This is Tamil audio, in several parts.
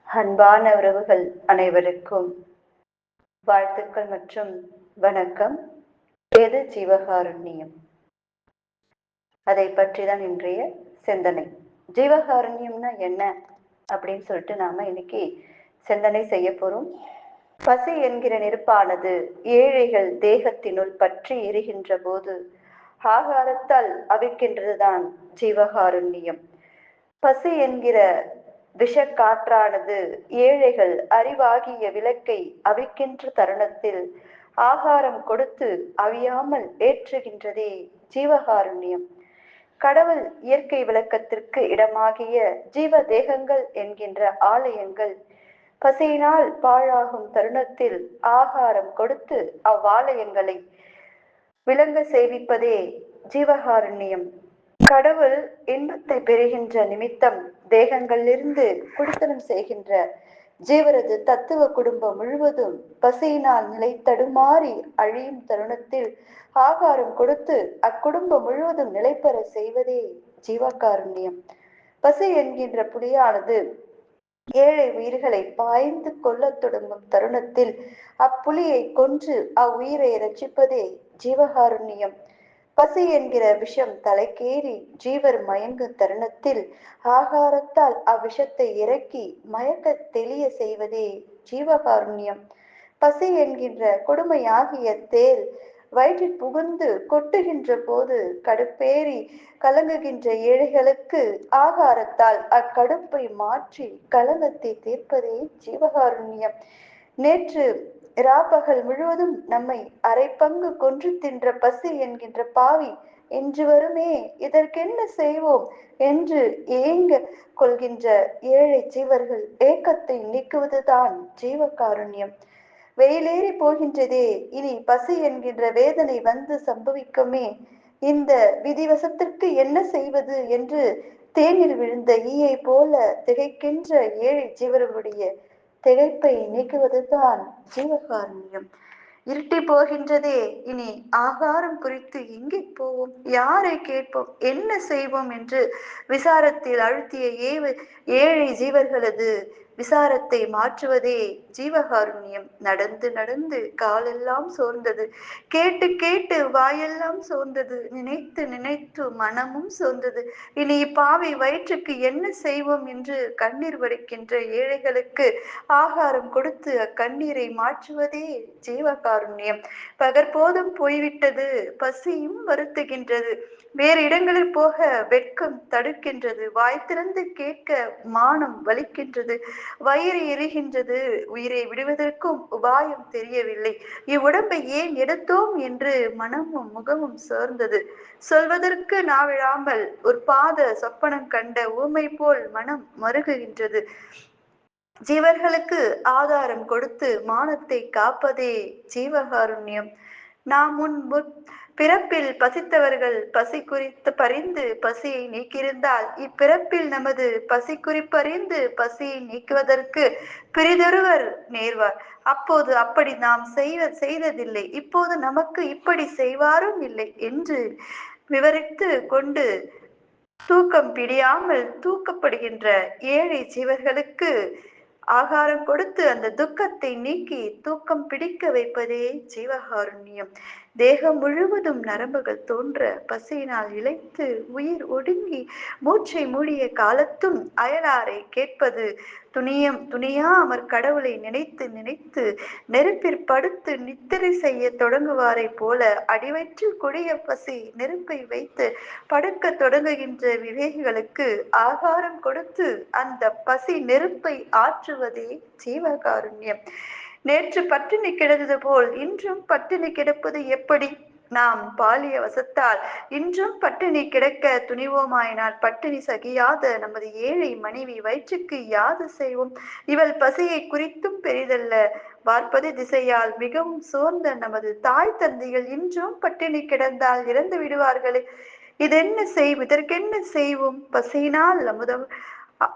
அன்பான உறவுகள் அனைவருக்கும் வாழ்த்துக்கள் மற்றும் வணக்கம். எது ஜீவகாருண்யம்? அதை பற்றி தான் இன்றைய சிந்தனை. ஜீவகாருண்யம்னா என்ன அப்படின்னு சொல்லிட்டு நாம இன்னைக்கு சிந்தனை செய்ய போறோம். பசி என்கிற நெருப்பானது ஏழைகள் தேகத்தினுள் பற்றி எரிகின்ற போது ஆகாரத்தால் அவிக்கின்றதுதான் ஜீவகாருண்யம். பசி என்கிற விஷக்காற்றானது ஏழைகள் அறிவாகிய விளக்கை அவிக்கின்ற தருணத்தில் ஆகாரம் கொடுத்து அவியாமல் ஏற்றுகின்றதே ஜீவகாருண்யம். கடவுள் இயற்கை விளக்கத்திற்கு இடமாகிய ஜீவ தேகங்கள் என்கின்ற ஆலயங்கள் பசியினால் பாழாகும் தருணத்தில் ஆகாரம் கொடுத்து அவ்வாலயங்களை விளங்க செய்விப்பதே ஜீவகாருண்யம். கடவுள் இன்பத்தை பெறுகின்ற நிமித்தம் தேகங்களிலிருந்து குடித்தனம் செய்கின்ற ஜீவரது தத்துவ குடும்பம் முழுவதும் பசியினால் நிலை தடுமாறி அழியும் தருணத்தில் ஆகாரம் கொடுத்து அக்குடும்பம் முழுவதும் நிலைபெற செய்வதே ஜீவகாருண்யம். பசி என்கின்ற புலியானது ஏழை உயிர்களை பாய்ந்து கொள்ளத் தொடங்கும் தருணத்தில் அப்புலியை கொன்று அவ்வுயிரை ரட்சிப்பதே ஜீவகாருண்யம். பசி என்கிற விஷம் தலைக்கேறி ஜீவர் மயங்கும் தருணத்தில் ஆகாரத்தால் அவ்விஷத்தை இறக்கி மயக்க தெளிய செய்வதே ஜீவகாருண்யம். பசி என்கின்ற கொடுமையாகிய தேல் வயிற்றில் புகுந்து கொட்டுகின்ற போது கடுப்பேறி கலங்குகின்ற ஏழைகளுக்கு ஆகாரத்தால் அக்கடுப்பை மாற்றி கலங்கத்தை தீர்ப்பதே ஜீவகாருண்யம். நேற்று ராப்பகல் முழுவதும் நம்மை அரை பங்கு கொன்று தின்ற பசி என்கின்ற பாவி என்று வருமே, இதற்கென்ன செய்வோம் என்று ஏங்க கொள்கின்ற ஏழை ஜீவர்கள் ஏக்கத்தை நீக்குவதுதான் ஜீவகாருண்யம். வெயிலேறி போகின்றதே, இனி பசி என்கின்ற வேதனை வந்து சம்பவிக்குமே, இந்த விதிவசத்திற்கு என்ன செய்வது என்று தேனில் விழுந்த ஈயை போல திகைக்கின்ற ஏழை ஜீவர்களுடைய திகைப்பை நீக்குவதுதான் ஜீவகாருண்யம். இருட்டி போகின்றதே, இனி ஆகாரம் குறித்து எங்கே போவோம், யாரை கேட்போம், என்ன செய்வோம் என்று விசாரத்தில் அழுத்திய ஏழை ஜீவர்களது விசாரத்தை மாற்றுவதே ஜீவகாருண்யம். நடந்து நடந்து காலெல்லாம் சோர்ந்தது, கேட்டு கேட்டு வாயெல்லாம் சோர்ந்தது, நினைத்து நினைத்து மனமும் சோர்ந்தது, இனி இப்பாவை வயிற்றுக்கு என்ன செய்வோம் என்று கண்ணீர் வடிக்கின்ற ஏழைகளுக்கு ஆகாரம் கொடுத்து அக்கண்ணீரை மாற்றுவதே ஜீவகாருண்யம். பகற்போதும் போய்விட்டது, பசியும் வருத்துகின்றது, வேறு இடங்களில் போக வெட்கம் தடுக்கின்றது, வாய் திறந்து கேட்க மானம் வலிக்கின்றது, வயிறு எரிகின்றது, உயிரை விடுவதற்கும் உபாயம் தெரியவில்லை, இவ்வுடம்பை ஏன் எடுத்தோம் என்று மனமும் முகமும் சோர்ந்தது, சொல்வதற்கு நாவிழாமல் ஒரு பாத சொப்பனம் கண்ட ஊமை போல் மனம் மருகுகின்றது. ஜீவர்களுக்கு ஆதாரம் கொடுத்து மானத்தை காப்பதே ஜீவகாருண்யம். நாம் முன் பிறப்பில் பசித்தவர்கள் பசி குறித்து பறிந்து பசியை நீக்கியிருந்தால் இப்பிறப்பில் நமது பசி குறிப்பறிந்து பசியை நீக்குவதற்கு பிறிதொருவர் நேர்வார். அப்போது அப்படி நாம் செய்ததில்லை, இப்போது நமக்கு இப்படி செய்வாரும் இல்லை என்று விவரித்து கொண்டு தூக்கம் பிடியாமல் தூக்கப்படுகின்ற ஏழை ஜீவர்களுக்கு ஆகாரம் கொடுத்து அந்த துக்கத்தை நீக்கி தூக்கம் பிடிக்க வைப்பதே ஜீவகாருண்யம். தேகம் முழுவதும் நரம்புகள் தோன்ற பசியினால் இழைத்து உயிர் ஒடுங்கி மூச்சை மூடிய காலத்தும் அயலாரை கேட்பது துணியாமற் கடவுளை நினைத்து நினைத்து நெருப்பிற் படுத்து நித்திரை செய்ய தொடங்குவாரை போல அடிவயிற்றில் கொடிய பசி நெருப்பை வைத்து படுக்க தொடங்குகின்ற விவேகிகளுக்கு ஆகாரம் கொடுத்து அந்த பசி நெருப்பை ஆற்றுவதே ஜீவகாருண்யம். நேற்று பட்டினி கிடந்தது போல் இன்றும் பட்டினி கிடப்பது எப்படி? நாம் பாலிய வசத்தால் இன்றும் பட்டினி கிடக்க துணிவோமாயினால் பட்டினி சகியாத நமது ஏழை மனைவி வயிற்றுக்கு யாது செய்வோம்? இவள் பசியை குறித்தும் பெரிதல்ல, பார்ப்பது திசையால் மிகவும் சோர்ந்த நமது தாய் தந்தைகள் இன்றும் பட்டினி கிடந்தால் இறந்து விடுவார்களே, இதற்கென்ன செய்வோம்? பசியினால் அமுதம்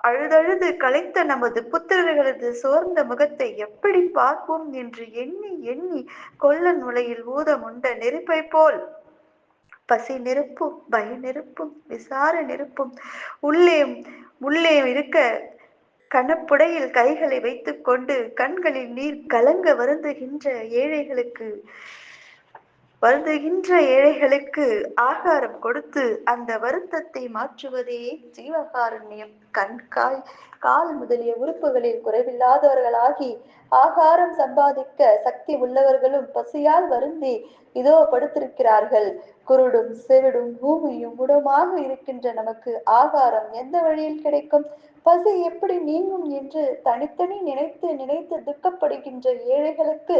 அழுதழுது களைத்த நமது புத்திரர்களது சோர்ந்த முகத்தை எப்படி பார்ப்போம் என்று எண்ணி எண்ணி கொல்லன் உலையில் ஊதமுண்ட நெருப்பை போல் பசி நெருப்பும் பய நெருப்பும் விசார நெருப்பும் உள்ளே உள்ளே இருக்க கணப்புடையில் கைகளை வைத்துக் கொண்டு கண்களில் நீர் கலங்க வருந்துகின்ற ஏழைகளுக்கு ஆகாரம் கொடுத்து அந்த வருத்தத்தை மாற்றுவதே ஜீவகாருண்யம். கண், கால் முதலிய உறுப்புகளில் குறைவில்லாதவர்களாகி ஆகாரம் சம்பாதிக்க சக்தி உள்ளவர்களும் பசியால் வருந்தி இதோ படுத்திருக்கிறார்கள். குருடும் செவிடும் பூமியும் முடமாக இருக்கின்ற நமக்கு ஆகாரம் எந்த வழியில் கிடைக்கும்? பசி எப்படி நீங்கும் என்று தனித்தனி நினைத்து நினைத்து துக்கப்படுகின்ற ஏழைகளுக்கு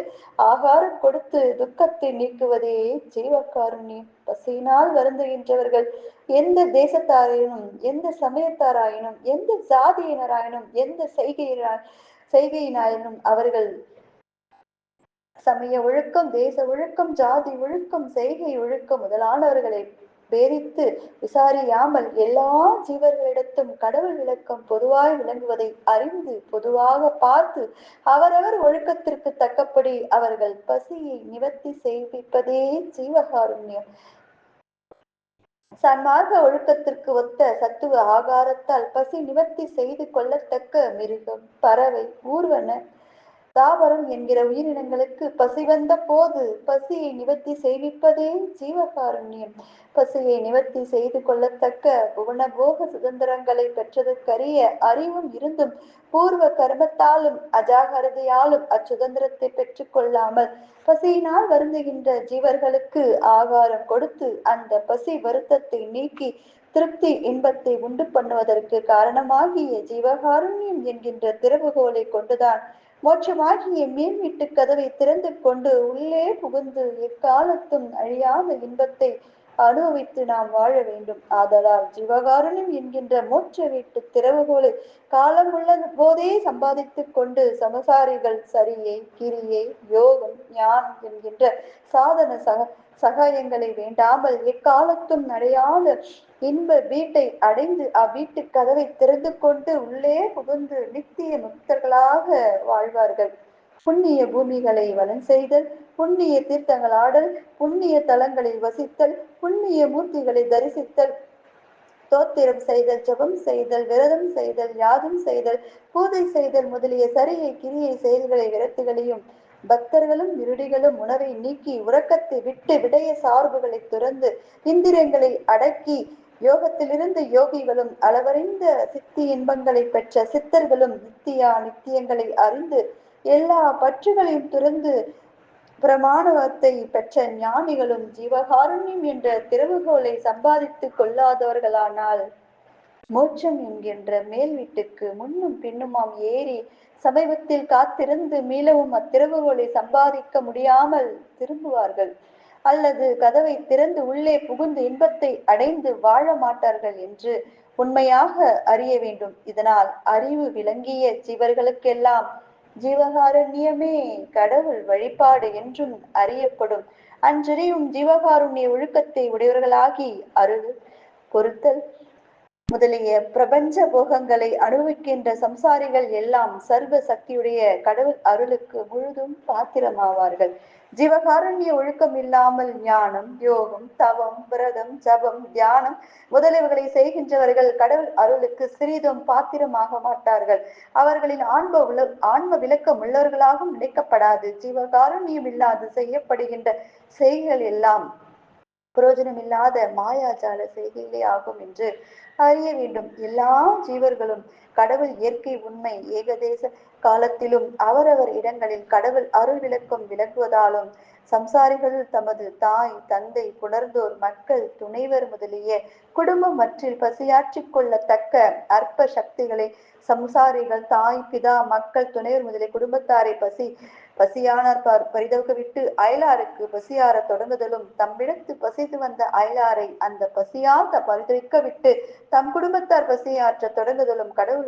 ஆகாரம் கொடுத்து துக்கத்தை நீக்குவதே ஜீவகாருண்யம். பசியினால் வருந்துகின்றவர்கள் எந்த தேசத்தாராயினும், எந்த சமயத்தாராயினும், எந்த சாதியினராயினும், எந்த செய்கையினாயினும் அவர்கள் சமய ஒழுக்கம், தேச ஒழுக்கம், ஜாதி ஒழுக்கம், செய்கை ஒழுக்கம் முதலானவர்களை பேரித்து விசாரியாமல் எல்லா ஜீவர்களிடத்தும் கடவுள் விளக்கம் பொதுவாய் விளங்குவதை அறிந்து பொதுவாக பார்த்து அவரவர் ஒழுக்கத்திற்கு தக்கபடி அவர்கள் பசியை நிவர்த்தி செய்விப்பதே ஜீவகாருண்யம். சன்மார்க்க ஒழுக்கத்திற்கு ஒத்த சத்துவ ஆகாரத்தால் பசி நிவர்த்தி செய்து கொள்ளத்தக்க மிருகம், பறவை, ஊர்வன, தாவரம் என்கிற உயிரினங்களுக்கு பசி வந்த போது பசியை நிவர்த்தி செய்விப்பதே ஜீவகாருண்யம். பசியை நிவர்த்தி செய்து கொள்ளத்தக்க புவனபோக சுதந்திரங்களை பெற்றதற்கரிய அறிவும் இருந்தும் பூர்வ கர்மத்தாலும் அஜாகரதையாலும் அச்சுதந்திரத்தை பெற்றுக் கொள்ளாமல் பசியினால் வருந்துகின்ற ஜீவர்களுக்கு ஆகாரம் கொடுத்து அந்த பசி வருத்தத்தை நீக்கி திருப்தி இன்பத்தை உண்டு பண்ணுவதற்கு காரணமாகிய ஜீவகாருண்யம் என்கின்ற திறவுகோலை கொண்டுதான் மோட்சமாகிய மேல் வீட்டு கதவை திறந்து கொண்டு உள்ளே புகுந்து எக்காலத்தும் அழியாத இன்பத்தை அனுபவித்து நாம் வாழ வேண்டும். ஆதலால் ஜீவகாருண்யம் என்கின்ற மோட்ச வீட்டு திறவுகோலை காலம் உள்ள போதே சம்பாதித்துக் கொண்டு சமசாரிகள் சரியை, கிரியை, யோகம், ஞானம் என்கின்ற சாதன சகாயங்களை வேண்டாமல் எக்காலத்தும் அடையாத இன்ப வீட்டை அடைந்து அவ்வீட்டு கதவை திறந்து கொண்டு உள்ளே புகுந்து நித்திய முக்தர்களாக வாழ்வார்கள். புண்ணிய பூமிகளை வலம் செய்தல், புண்ணிய தீர்த்தங்களாடல், புண்ணிய தலங்களில் வசித்தல், புண்ணிய மூர்த்திகளை தரிசித்தல், தோத்திரம் செய்தல், ஜபம் செய்தல், விரதம் செய்தல், யாதும் செய்தல், பூஜை செய்தல் முதலிய சரியை கிரியை செயல்களை விரத்துகளையும் பக்தர்களும் இருடிகளும் உணவை நீக்கி உறக்கத்தை விட்டு விடய சார்புகளை துறந்து இந்திரியங்களை அடக்கி யோகத்திலிருந்து யோகிகளும் அளவறிந்த சித்தி இன்பங்களை பெற்ற சித்தர்களும் நித்தியா நித்தியங்களை அறிந்து எல்லா பற்றுகளையும் துறந்து பிரமாணவத்தை பெற்ற ஞானிகளும் ஜீவகாருண்யம் என்ற திறவுகோலை சம்பாதித்துக் கொள்ளாதவர்களானால் மோட்சம் என்கின்ற மேல் வீட்டுக்கு முன்னும் பின்னுமாம் ஏறி சமீபத்தில் காத்திருந்து மீளவும் அத்திறவுகோலை சம்பாதிக்க முடியாமல் திரும்புவார்கள். அல்லது கதவை திறந்து உள்ளே புகுந்து இன்பத்தை அடைந்து வாழ மாட்டார்கள் என்று உண்மையாக அறிய வேண்டும். இதனால் அறிவு விளங்கிய ஜீவர்களுக்கெல்லாம் ஜீவகாருண்யமே கடவுள் வழிபாடு என்றும் அறியப்படும். அன்றறியும் ஜீவகாருண்ய ஒழுக்கத்தை உடையவர்களாகி அருள் பொறுத்தல் முதலிய பிரபஞ்ச போகங்களை அனுபவிக்கின்ற சம்சாரிகள் எல்லாம் சர்வ சக்தியுடைய கடவுள் அருளுக்கு முழுதும் பாத்திரமாவார்கள். ஜீவகாருண்ய ஒழுக்கம் இல்லாமல் ஞானம், யோகம், தவம், விரதம், ஜபம், தியானம் முதலியவர்களை செய்கின்றவர்கள் கடவுள் அருளுக்கு சிறிதும் பாத்திரமாக மாட்டார்கள். அவர்களின் ஆன்ம விளக்கம் உள்ளவர்களாகவும் நினைக்கப்படாது. ஜீவகாருண்யம் இல்லாது செய்யப்படுகின்ற செய்கள் எல்லாம் புரோஜனமில்லாத மாயாஜால செய்கைகளே ஆகும் என்று அறிய வேண்டும். எல்லா ஜீவர்களும் கடவுள் இயற்கை உண்மை ஏகதேச காலத்திலும் அவரவர் இடங்களில் கடவுள் அருள் விளக்கம் விளக்குவதாலும் சம்சாரிகள் தமது தாய், தந்தை, புணர்ந்தோர், மக்கள், துணைவர் முதலிய குடும்பம் மற்றில் பசியாற்றிக் கொள்ளத்தக்க அற்ப சக்திகளை சம்சாரிகள் தாய், பிதா, மக்கள், துணைவர் முதலிய குடும்பத்தாரை பசியானார் பரிதவிக்க விட்டு அயலாருக்கு பசியார தொடங்குதலும் தம்மிடத்து பசித்து வந்த அயலாரை அந்த பசியால் பரிதவிக்க விட்டு தம் குடும்பத்தார் பசியாற்ற தொடங்குதலும் கடவுள்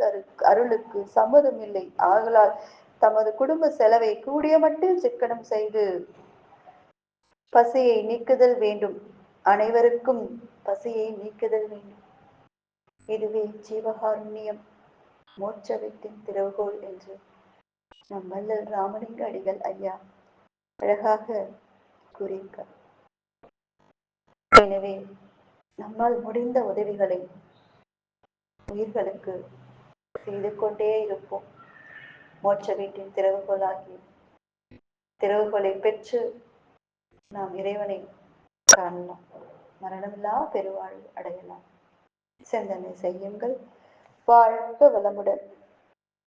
அருளுக்கு சம்மதம் இல்லை. ஆகலால் தமது குடும்ப செலவை கூடிய மட்டில் சிக்கனம் செய்து பசியை நீக்குதல் வேண்டும். அனைவருக்கும் பசியை நீக்குதல் வேண்டும். இதுவே ஜீவகாருண்யம், மோட்ச வீட்டின் திறவுகோல் என்று நம் வள்ளல் ராமலிங்க அடிகள் ஐயா அழகாக கூறியிருக்கார். எனவே நம்மால் முடிந்த உதவிகளை உயிர்களுக்கு செய்து கொண்டே இருப்போம். மோட்ச வீட்டின் திறவுகோலை பெற்று நாம் இறைவனை காணலாம். மரணமில்லா பெருவாழ்வு அடையலாம். சிந்தனை செய்யுங்கள். வாழ்க வளமுடன்.